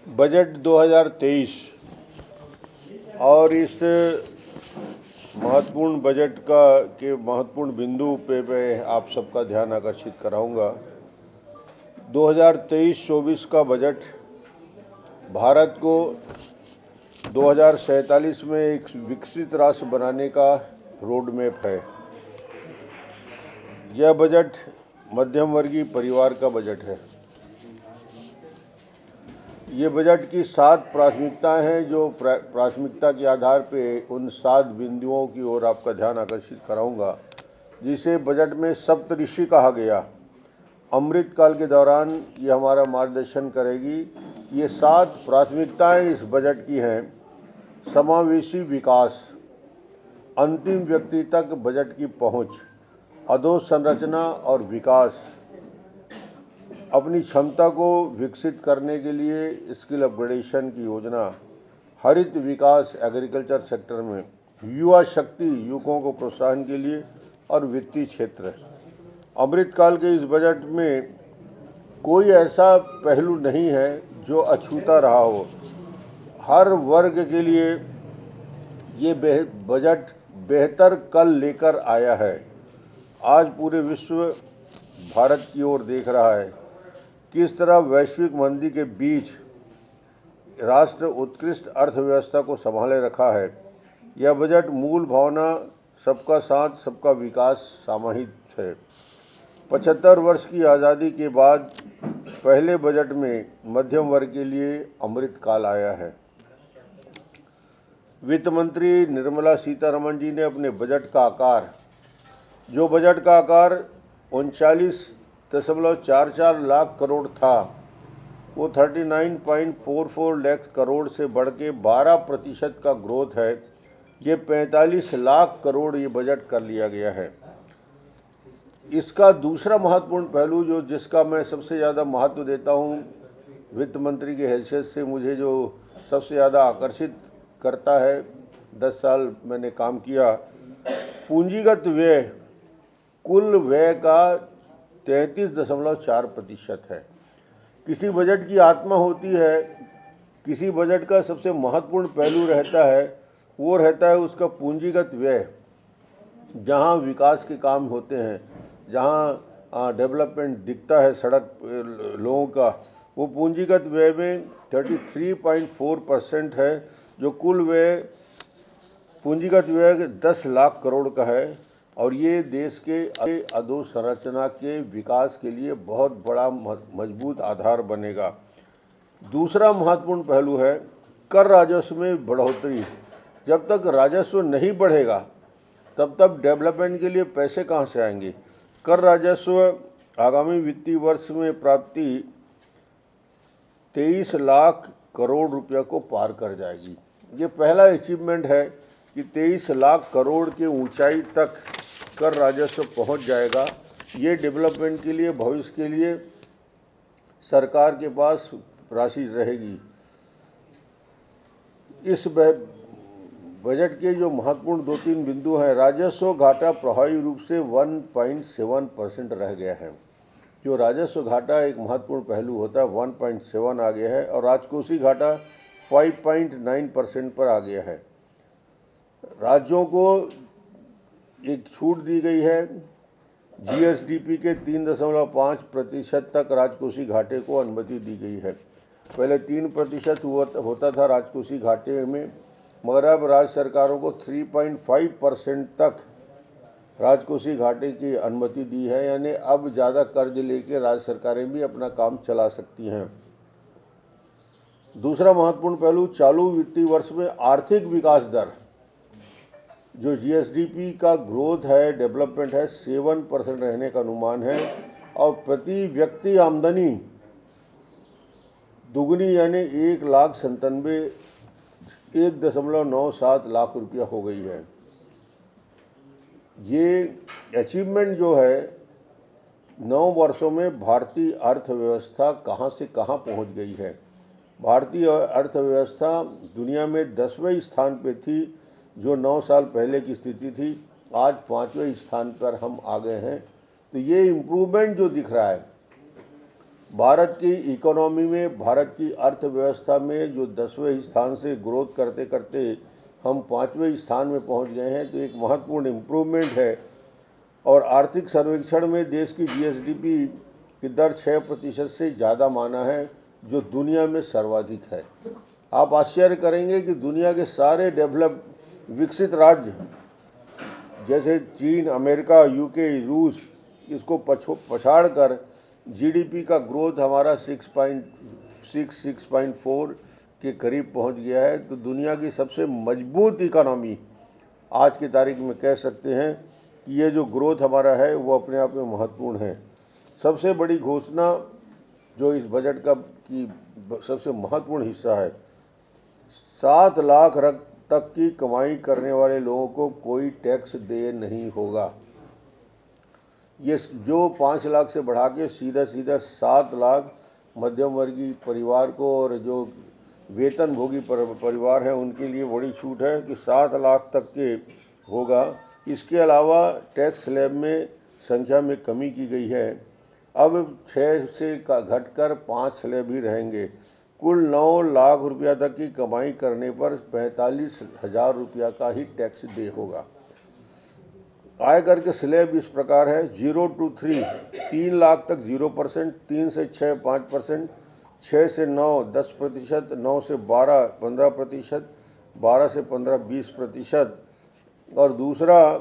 Budget 2023 और इस महत्वपूर्ण बजट के महत्वपूर्ण बिंदु पे आप सबका ध्यान आकर्षित कराऊंगा। 2023-24 का बजट भारत को 2047 में एक विकसित राष्ट्र बनाने का रोड मैप है। यह बजट मध्यम वर्गीय परिवार का बजट है। ये बजट की 7 प्राथमिकताएं हैं, जो प्राथमिकता के आधार पे उन 7 बिंदुओं की ओर आपका ध्यान आकर्षित कराऊंगा, जिसे बजट में सप्तऋषि कहा गया। अमृत काल के दौरान ये हमारा मार्गदर्शन करेगी। ये 7 प्राथमिकताएं इस बजट की हैं। समावेशी विकास, अंतिम व्यक्ति तक बजट की पहुंच, अधोसंरचना और विकास, अपनी क्षमता को विकसित करने के लिए स्किल अपग्रेडेशन की योजना, हरित विकास एग्रीकल्चर सेक्टर में, युवा शक्ति युवकों को प्रोत्साहन के लिए और वित्तीय क्षेत्र। अमृतकाल के इस बजट में कोई ऐसा पहलू नहीं है जो अछूता रहा हो। हर वर्ग के लिए ये बजट बेहतर कल लेकर आया है। आज पूरे विश्व भारत की ओर देख रहा है। किस तरह वैश्विक मंदी के बीच राष्ट्र उत्कृष्ट अर्थव्यवस्था को संभाले रखा है। यह बजट मूल भावना सबका साथ सबका विकास समाहित है। 75 वर्ष की आज़ादी के बाद पहले बजट में मध्यम वर्ग के लिए अमृत काल आया है। वित्त मंत्री निर्मला सीतारमण जी ने अपने बजट का आकार, जो बजट का आकार 39.44 लाख करोड़ था, वो 39.44 लाख करोड़ से बढ़ के 12% का ग्रोथ है। ये 45 लाख करोड़ ये बजट कर लिया गया है। इसका दूसरा महत्वपूर्ण पहलू जिसका मैं सबसे ज़्यादा महत्व देता हूँ, वित्त मंत्री की हैसियत से मुझे जो सबसे ज़्यादा आकर्षित करता है, 10 साल मैंने काम किया, पूंजीगत व्यय कुल व्यय का 33.4% है। किसी बजट की आत्मा होती है, किसी बजट का सबसे महत्वपूर्ण पहलू रहता है, वो रहता है उसका पूंजीगत व्यय। जहाँ विकास के काम होते हैं, जहाँ डेवलपमेंट दिखता है सड़क लोगों का, वो पूंजीगत व्यय में 33.4% है, जो कुल व्यय पूंजीगत व्यय 10 लाख करोड़ का है। और ये देश के अधोसंरचना के विकास के लिए बहुत बड़ा मजबूत आधार बनेगा। दूसरा महत्वपूर्ण पहलू है कर राजस्व में बढ़ोतरी। जब तक राजस्व नहीं बढ़ेगा तब तक डेवलपमेंट के लिए पैसे कहाँ से आएंगे। कर राजस्व आगामी वित्तीय वर्ष में प्राप्ति 23 लाख करोड़ रुपया को पार कर जाएगी। ये पहला अचीवमेंट है कि 23 लाख करोड़ की ऊंचाई तक कर राजस्व पहुंच जाएगा। ये डेवलपमेंट के लिए, भविष्य के लिए सरकार के पास राशि रहेगी। इस बजट के जो महत्वपूर्ण 2-3 बिंदु हैं, राजस्व घाटा प्रभावी रूप से 1.7% रह गया है। जो राजस्व घाटा एक महत्वपूर्ण पहलू होता है, 1.7 आ गया है, और राजकोषीय घाटा 5.9% पर आ गया है। राज्यों को एक छूट दी गई है। जीएसडीपी के 3.5% तक राजकोषीय घाटे को अनुमति दी गई है। पहले 3% होता था राजकोषीय घाटे में, मगर अब राज्य सरकारों को 3.5% तक राजकोषीय घाटे की अनुमति दी है। यानी अब ज़्यादा कर्ज लेके राज्य सरकारें भी अपना काम चला सकती हैं। दूसरा महत्वपूर्ण पहलू, चालू वित्तीय वर्ष में आर्थिक विकास दर, जो जीएसडीपी का ग्रोथ है, डेवलपमेंट है, 7% रहने का अनुमान है। और प्रति व्यक्ति आमदनी दुगनी यानी 1,97,1.97 लाख रुपया हो गई है। ये अचीवमेंट जो है 9 वर्षों में भारतीय अर्थव्यवस्था कहाँ से कहाँ पहुँच गई है। भारतीय अर्थव्यवस्था दुनिया में 10वें स्थान पे थी, जो 9 साल पहले की स्थिति थी। आज 5वें स्थान पर हम आ गए हैं। तो ये इम्प्रूवमेंट जो दिख रहा है, भारत की इकोनॉमी में, भारत की अर्थव्यवस्था में जो 10वें स्थान से ग्रोथ करते करते हम 5वें स्थान में पहुंच गए हैं, तो एक महत्वपूर्ण इम्प्रूवमेंट है। और आर्थिक सर्वेक्षण में देश की जीएसडीपी की दर 6% से ज़्यादा माना है, जो दुनिया में सर्वाधिक है। आप आश्चर्य करेंगे कि दुनिया के सारे डेवलप विकसित राज्य जैसे चीन, अमेरिका, यूके, रूस, इसको पछाड़ कर जीडीपी का ग्रोथ हमारा 6.4 के करीब पहुंच गया है। तो दुनिया की सबसे मजबूत इकोनॉमी आज की तारीख में कह सकते हैं कि ये जो ग्रोथ हमारा है वो अपने आप में महत्वपूर्ण है। सबसे बड़ी घोषणा जो इस बजट का की सबसे महत्वपूर्ण हिस्सा है, 7 लाख तक की कमाई करने वाले लोगों को कोई टैक्स दे नहीं होगा। ये जो 5 लाख से बढ़ा के सीधा 7 लाख मध्यम वर्गीय परिवार को और जो वेतन भोगी परिवार है उनके लिए बड़ी छूट है कि 7 लाख तक के होगा। इसके अलावा टैक्स स्लैब में संख्या में कमी की गई है। अब 6 से घटकर 5 स्लैब ही रहेंगे। कुल 9 लाख रुपया तक की कमाई करने पर 45,000 रुपया का ही टैक्स दे होगा। आयकर के स्लैब इस प्रकार है: 0 to 3, 3 लाख तक 0%, 3 से 6 5%, 6 से 9 10%, 9 से 12 15%, 12 से 15 20%। और दूसरा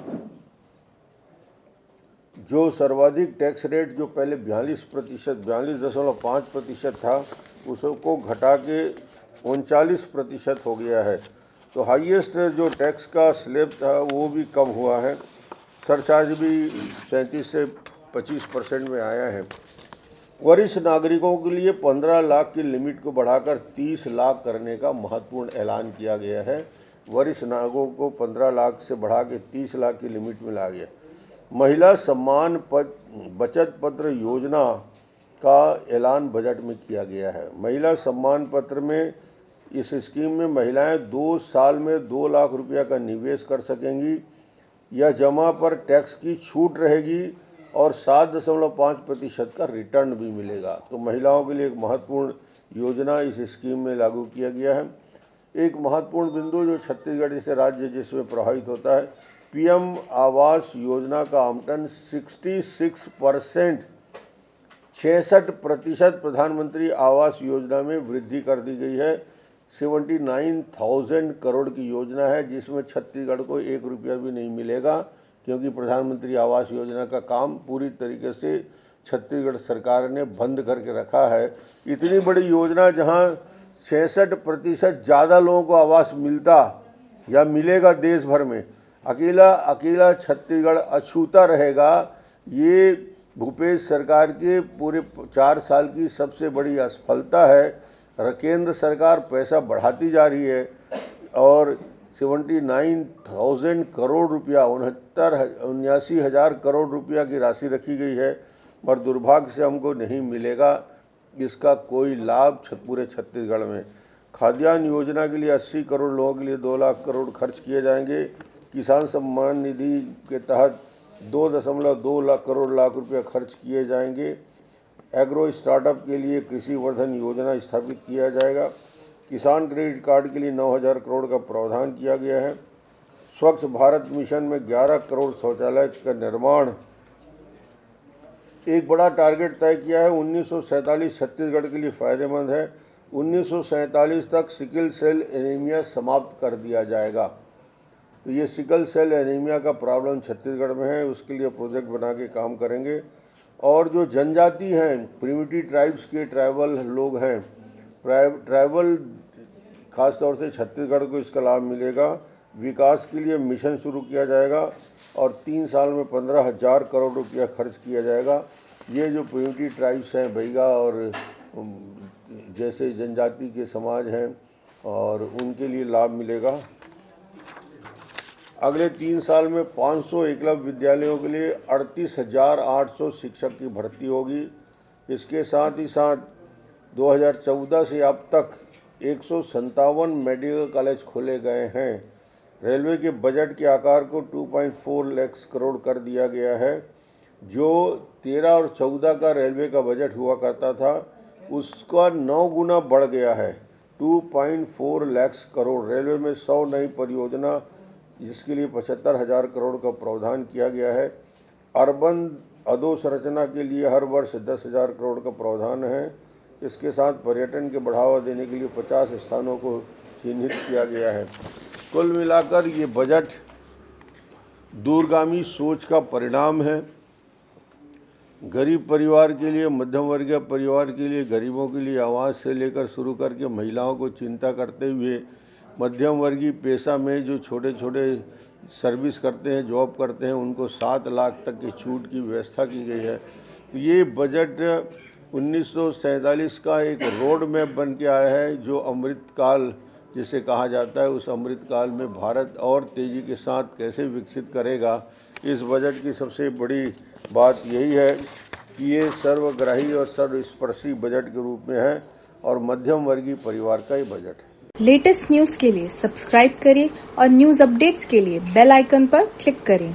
जो सर्वाधिक टैक्स रेट जो पहले 42.5% था, उसको घटा के 39% हो गया है। तो हाईएस्ट जो टैक्स का स्लैब था वो भी कम हुआ है। सरचार्ज भी 37 से 25% में आया है। वरिष्ठ नागरिकों के लिए 15 लाख की लिमिट को बढ़ाकर 30 लाख करने का महत्वपूर्ण ऐलान किया गया है। वरिष्ठ नागरिकों को 15 लाख से बढ़ा के 30 लाख की लिमिट में ला गया। महिला सम्मान बचत पत्र योजना का ऐलान बजट में किया गया है। महिला सम्मान पत्र में इस स्कीम में महिलाएं 2 साल में 2 लाख रुपया का निवेश कर सकेंगी। यह जमा पर टैक्स की छूट रहेगी और 7.5% का रिटर्न भी मिलेगा। तो महिलाओं के लिए एक महत्वपूर्ण योजना इस स्कीम में लागू किया गया है। एक महत्वपूर्ण बिंदु जो छत्तीसगढ़ जैसे राज्य जिसमें प्रभावित होता है, पीएम आवास योजना का आवंटन 66%, 66% प्रधानमंत्री आवास योजना में वृद्धि कर दी गई है। 79,000 करोड़ की योजना है, जिसमें छत्तीसगढ़ को 1 रुपया भी नहीं मिलेगा, क्योंकि प्रधानमंत्री आवास योजना का काम पूरी तरीके से छत्तीसगढ़ सरकार ने बंद करके रखा है। इतनी बड़ी योजना जहां 66% ज़्यादा लोगों को आवास मिलता या मिलेगा देश भर में, अकेला छत्तीसगढ़ अछूता रहेगा। ये भूपेश सरकार के पूरे 4 साल की सबसे बड़ी असफलता है। केंद्र सरकार पैसा बढ़ाती जा रही है और 79,000 करोड़ रुपया, 79,000 करोड़ रुपया की राशि रखी गई है, पर दुर्भाग्य से हमको नहीं मिलेगा इसका कोई लाभ पूरे छत्तीसगढ़ में। खाद्यान्न योजना के लिए 80 करोड़ लोगों के लिए 2 लाख करोड़ खर्च किए जाएंगे। किसान सम्मान निधि के तहत 2.2 लाख रुपया खर्च किए जाएंगे। एग्रो स्टार्टअप के लिए कृषि वर्धन योजना स्थापित किया जाएगा। किसान क्रेडिट कार्ड के लिए 9,000 करोड़ का प्रावधान किया गया है। स्वच्छ भारत मिशन में 11 करोड़ शौचालय का निर्माण, एक बड़ा टारगेट तय किया है। 1947 छत्तीसगढ़ के लिए फ़ायदेमंद है। 1947 तक सिकल सेल एनीमिया समाप्त कर दिया जाएगा। तो ये सिकल सेल एनीमिया का प्रॉब्लम छत्तीसगढ़ में है, उसके लिए प्रोजेक्ट बना के काम करेंगे। और जो जनजाति हैं, प्रिमिटिव ट्राइब्स के ट्राइबल लोग हैं, ट्राइबल खास तौर से छत्तीसगढ़ को इसका लाभ मिलेगा। विकास के लिए मिशन शुरू किया जाएगा और 3 साल में 15,000 करोड़ रुपया खर्च किया जाएगा। ये जो प्रिमिटिव ट्राइब्स हैं, बैगा और जैसे जनजाति के समाज हैं, और उनके लिए लाभ मिलेगा। अगले 3 साल में 500 एकलव्य विद्यालयों के लिए 38,800 शिक्षक की भर्ती होगी। इसके साथ ही साथ 2014 से अब तक 157 मेडिकल कॉलेज खोले गए हैं। रेलवे के बजट के आकार को 2.4 लाख करोड़ कर दिया गया है। जो 13 और 14 का रेलवे का बजट हुआ करता था उसका 9 गुना बढ़ गया है। 2.4 लाख करोड़। रेलवे में 100 नई परियोजना जिसके लिए 75,000 करोड़ का प्रावधान किया गया है। अर्बन अधोसंरचना के लिए हर वर्ष 10,000 करोड़ का प्रावधान है। इसके साथ पर्यटन के बढ़ावा देने के लिए 50 स्थानों को चिन्हित किया गया है। कुल मिलाकर ये बजट दूरगामी सोच का परिणाम है। गरीब परिवार के लिए, मध्यम वर्गीय परिवार के लिए, गरीबों के लिए आवास से लेकर शुरू करके महिलाओं को चिंता करते हुए मध्यम वर्गीय पेशा में जो छोटे छोटे सर्विस करते हैं, जॉब करते हैं, उनको 7 लाख तक की छूट की व्यवस्था की गई है। तो ये बजट 1947 का एक रोड मैप बन के आया है, जो अमृतकाल जिसे कहा जाता है, उस अमृतकाल में भारत और तेज़ी के साथ कैसे विकसित करेगा। इस बजट की सबसे बड़ी बात यही है कि ये सर्वग्राही और सर्वस्पर्शी बजट के रूप में है और मध्यम वर्गीय परिवार का ही बजट है। लेटेस्ट न्यूज के लिए सब्सक्राइब करें और न्यूज अपडेट्स के लिए बेल आइकन पर क्लिक करें।